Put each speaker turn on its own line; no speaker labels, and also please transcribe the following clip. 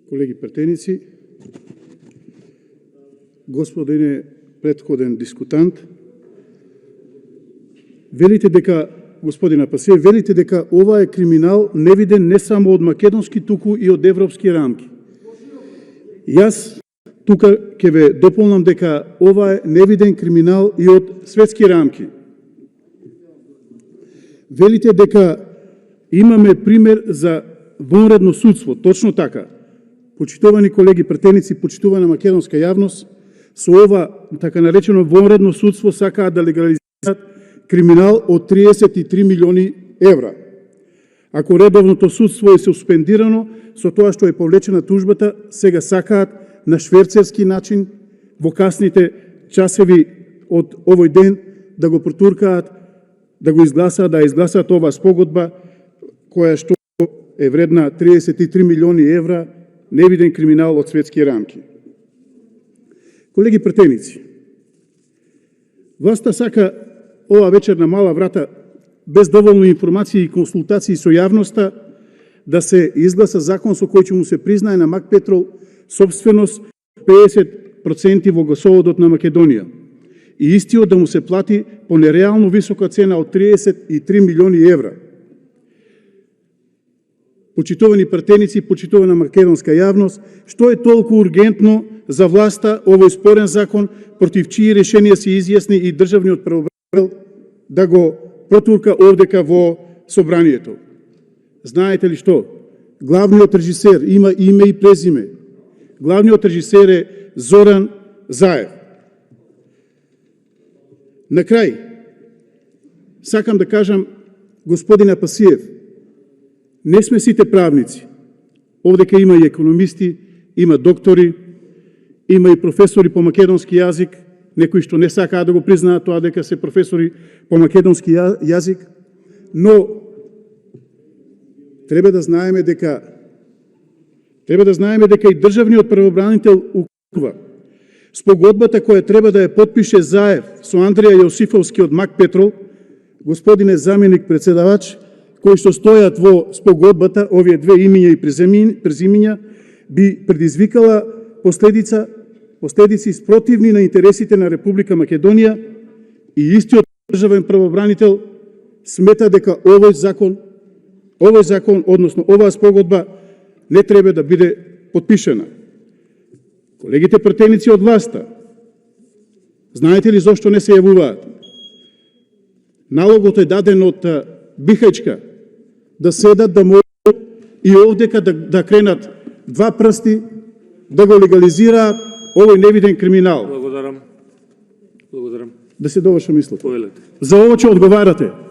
колеги претеници, господине претходен дискутант, велите дека, господина Пасиев, велите дека ова е криминал невиден не само од македонски, туку и од европски рамки. Јас тука ќе ве дополнам дека ова е невиден криминал и од светски рамки. Велите дека имаме пример за вонредно судство. Точно така. Почитувани колеги претеници, почитувана македонска јавност, со ова така наречено вонредно судство сакаат да легализираат криминал од 33 милиони евра. Ако редовното судство е суспендирано, со тоа што е повлечена тужбата, сега сакаат на шверцерски начин во касните часеви од овој ден да го протуркаат, да го изгласаат, да изгласаат оваа спогодба која што е вредна 33 милиони евра, невиден криминал од светски рамки. Колеги претеници, власта сака ова вечер на мала врата, без доволно информации и консултации со јавноста, да се изгласа закон со кој ќе му се признае на МАК Петрол собственост 50% во гасоводот на Македонија и истиот да му се плати по нереално висока цена од 33 милиони евра. Почитувани претеници, почитувана македонска јавност, што е толку ургентно за власта овој спорен закон, против чии решенија се изјасни и државниот правобранител да го протурка овдека во собранието? Знаете ли што? Главниот режисер има име и презиме. Главниот режисер е Зоран Заев. На крај, сакам да кажам, господина Пасиев, не сме сите правници. Овдека има и економисти, има доктори, има и професори по македонски јазик, некои што не сакаат да го признаат тоа дека се професори по македонски јазик, но треба да знаеме дека и државниот правобранител укажува спогодбата која треба да ја потпише Заев со Андреја Јосифовски од МАК Петрол, господине заменик председавач, кои што стојат во спогодбата, овие две имиња и презимиња, би предизвикала последици спротивни на интересите на Република Македонија и истиот државен правобранител смета дека овој закон, односно оваа спогодба, не треба да биде потпишена. Колегите претеници од власта, знаете ли зошто не се јавуваат? Налогот е даден од Бихајчка да седат, да молат и овдека да кренат два прсти, да го легализираат овој невиден криминал.
Благодарам.
Да се доврши мислата.
Повелете.
За ово ќе одговарате.